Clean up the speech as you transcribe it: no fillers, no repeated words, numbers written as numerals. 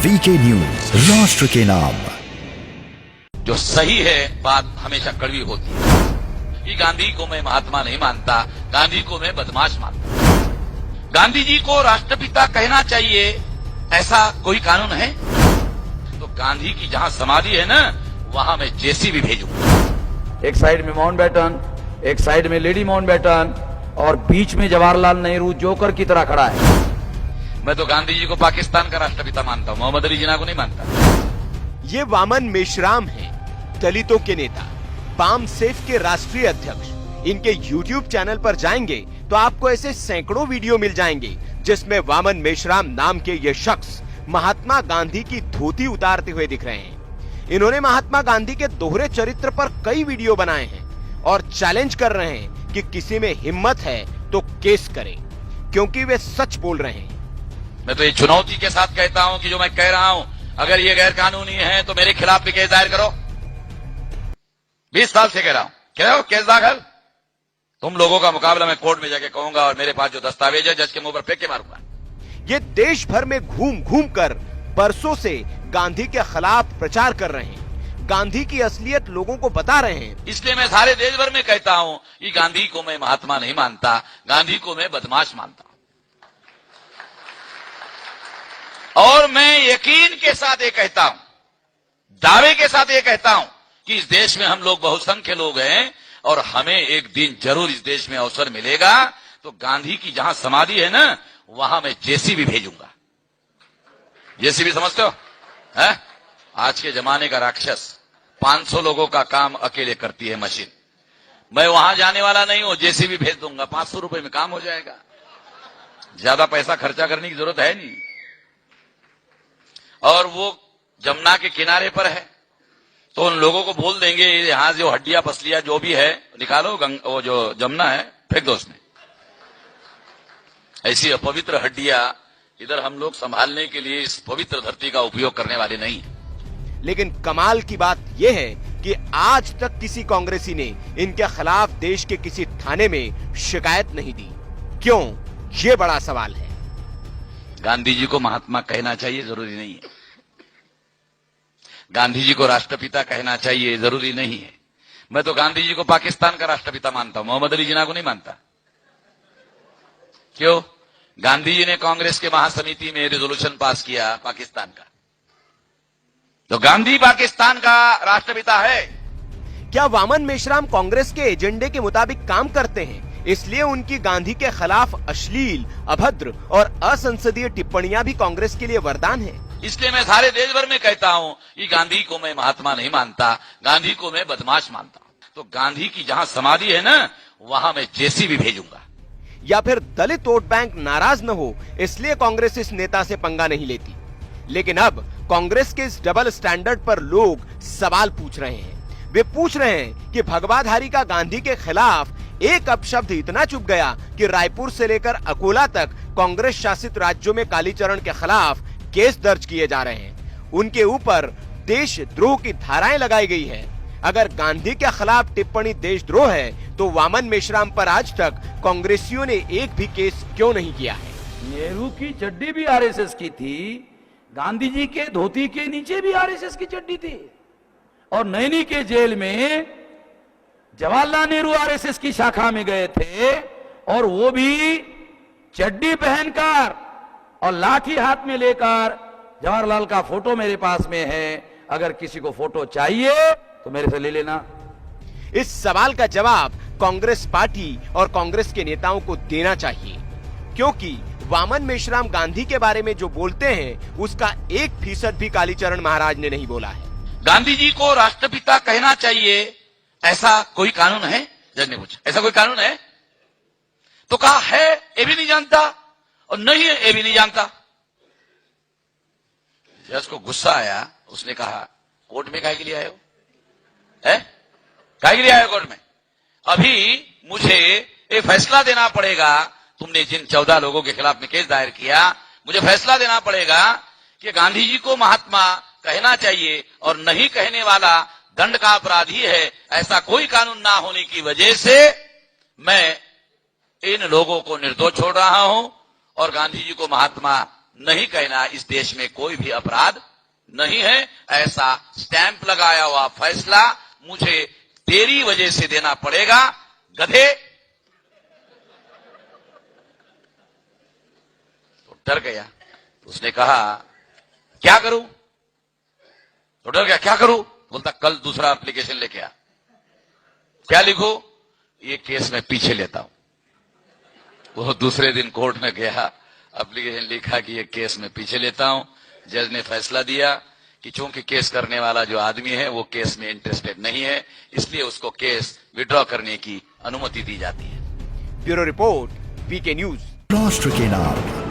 VK news, राष्ट्र के नाम। जो सही है बात हमेशा कड़वी होती है। कि गांधी को मैं महात्मा नहीं मानता, गांधी को मैं बदमाश मानता। गांधी जी को राष्ट्रपिता कहना चाहिए, ऐसा कोई कानून है? तो गांधी की जहां समाधि है ना, वहां मैं जेसीबी भेजूंगा। एक साइड में माउंटबेटन, एक साइड में लेडी माउंटबेटन और बीच में जवाहरलाल नेहरू जोकर की तरह खड़ा है। मैं तो गांधी जी को पाकिस्तान का राष्ट्रपिता मानता हूं, मोहम्मद अली जिन्ना को नहीं मानता। ये वामन मेश्राम हैं, दलितों के नेता, बाम सेफ के राष्ट्रीय अध्यक्ष। इनके YouTube चैनल पर जाएंगे तो आपको ऐसे सैकड़ों वीडियो मिल जाएंगे जिसमें वामन मेश्राम नाम के ये शख्स महात्मा गांधी की धोती उतारते हुए दिख रहे हैं। इन्होंने महात्मा गांधी के दोहरे चरित्र पर कई वीडियो बनाए हैं और चैलेंज कर रहे हैं कि किसी में हिम्मत है तो केस करें, क्योंकि वे सच बोल रहे हैं। मैं तो ये चुनौती के साथ कहता हूं कि जो मैं कह रहा हूं, अगर ये गैर कानूनी है तो मेरे खिलाफ भी केस दायर करो। 20 साल से कह रहा हूं, कह रहे केस दाखिल। तुम लोगों का मुकाबला मैं कोर्ट में जाके कहूंगा और मेरे पास जो दस्तावेज है जज के मुंह पर फेंक के मारूंगा। ये देश भर में घूम घूम कर बरसों से गांधी के खिलाफ प्रचार कर रहे हैं, गांधी की असलियत लोगों को बता रहे हैं। इसलिए मैं सारे देश भर में कहता हूं कि गांधी को मैं महात्मा नहीं मानता, गांधी को मैं बदमाश मानता हूं। और मैं यकीन के साथ ये कहता हूं, दावे के साथ ये कहता हूं कि इस देश में हम लोग बहुसंख्य लोग हैं और हमें एक दिन जरूर इस देश में अवसर मिलेगा तो गांधी की जहां समाधि है ना, वहां मैं जेसीबी भेजूंगा। जेसीबी समझते हो? है? आज के जमाने का राक्षस 500 लोगों का काम अकेले करती है मशीन। मैं वहां जाने वाला नहीं हूं, जेसीबी भेज दूंगा, 500 रुपए में काम हो जाएगा। ज्यादा पैसा खर्चा करने की जरूरत है नहीं। और वो जमुना के किनारे पर है तो उन लोगों को बोल देंगे यहां जो हड्डियां पसलियां जो भी है निकालो, वो जो जमुना है फेंक दो उसमें। ऐसी अपवित्र हड्डियां इधर हम लोग संभालने के लिए इस पवित्र धरती का उपयोग करने वाले नहीं है। लेकिन कमाल की बात यह है कि आज तक किसी कांग्रेसी ने इनके खिलाफ देश के किसी थाने में शिकायत नहीं दी। क्यों? ये बड़ा सवाल है। गांधी जी को महात्मा कहना चाहिए, जरूरी नहीं है। गांधी जी को राष्ट्रपिता कहना चाहिए, जरूरी नहीं है। मैं तो गांधी जी को पाकिस्तान का राष्ट्रपिता मानता हूं, मोहम्मद अली जिन्ना को नहीं मानता। क्यों? गांधी जी ने कांग्रेस के महासमिति में रेजोल्यूशन पास किया पाकिस्तान का, तो गांधी पाकिस्तान का राष्ट्रपिता है। क्या वामन मेश्राम कांग्रेस के एजेंडे के मुताबिक काम करते हैं, इसलिए उनकी गांधी के खिलाफ अश्लील, अभद्र और असंसदीय टिप्पणियां भी कांग्रेस के लिए वरदान है? इसलिए मैं सारे देश भर में कहता हूं कि गांधी को मैं महात्मा नहीं मानता, गांधी को मैं बदमाश मानता हूं। तो गांधी की जहां समाधि है ना, वहां मैं जेसीबी भेजूंगा। या फिर दलित वोट बैंक नाराज न हो इसलिए कांग्रेस इस नेता से पंगा नहीं लेती। लेकिन अब कांग्रेस के इस डबल स्टैंडर्ड पर लोग सवाल पूछ रहे हैं। वे पूछ रहे हैं कि भगवाधारी का गांधी के खिलाफ एक अपशब्द इतना चुप गया कि रायपुर से लेकर अकोला तक कांग्रेस शासित राज्यों में कालीचरण के खिलाफ केस दर्ज किए जा रहे हैं। उनके ऊपर देशद्रोह की धाराएं लगाई गई है। अगर गांधी के खिलाफ टिप्पणी देशद्रोह है तो वामन मेश्राम पर आज तक कांग्रेसियों ने एक भी केस क्यों नहीं किया है? नेहरू की चड्डी भी आरएसएस की थी, गांधी जी के धोती के नीचे भी आरएसएस की चड्डी थी। और नैनी के जेल में जवाहरलाल नेहरू आरएसएस की शाखा में गए थे और वो भी चड्डी पहनकर और लाठी हाथ में लेकर। जवाहरलाल का फोटो मेरे पास में है, अगर किसी को फोटो चाहिए तो मेरे से ले लेना। इस सवाल का जवाब कांग्रेस पार्टी और कांग्रेस के नेताओं को देना चाहिए, क्योंकि वामन मेश्राम गांधी के बारे में जो बोलते हैं उसका 1% भी कालीचरण महाराज ने नहीं बोला है। गांधी जी को राष्ट्रपिता कहना चाहिए, ऐसा कोई कानून है? जज ने पूछा, ऐसा कोई कानून है? तो कहा है, ये भी नहीं जानता, और नहीं है, ये भी नहीं जानता। जज को गुस्सा आया, उसने कहा कोर्ट में काहे के लिए आए हो? काहे के लिए आए हो कोर्ट में? अभी मुझे एक फैसला देना पड़ेगा। तुमने जिन 14 लोगों के खिलाफ में केस दायर किया, मुझे फैसला देना पड़ेगा कि गांधी जी को महात्मा कहना चाहिए और नहीं कहने वाला दंड का अपराधी है। ऐसा कोई कानून ना होने की वजह से मैं इन लोगों को निर्दोष छोड़ रहा हूं और गांधी जी को महात्मा नहीं कहना इस देश में कोई भी अपराध नहीं है। ऐसा स्टैंप लगाया हुआ फैसला मुझे तेरी वजह से देना पड़ेगा, गधे। तो डर गया। तो उसने कहा क्या करूं? तो डर गया, क्या करूं? बोलता कल दूसरा एप्लीकेशन लेके आ। क्या लिखो? ये केस में पीछे लेता हूं। वो दूसरे दिन कोर्ट में गया, एप्लीकेशन लिखा कि ये केस में पीछे लेता हूं। जज ने फैसला दिया कि चूंकि केस करने वाला जो आदमी है वो केस में इंटरेस्टेड नहीं है, इसलिए उसको केस विड्रॉ करने की अनुमति दी जाती है। Bureau report, VK news. राष्ट्र के नाम।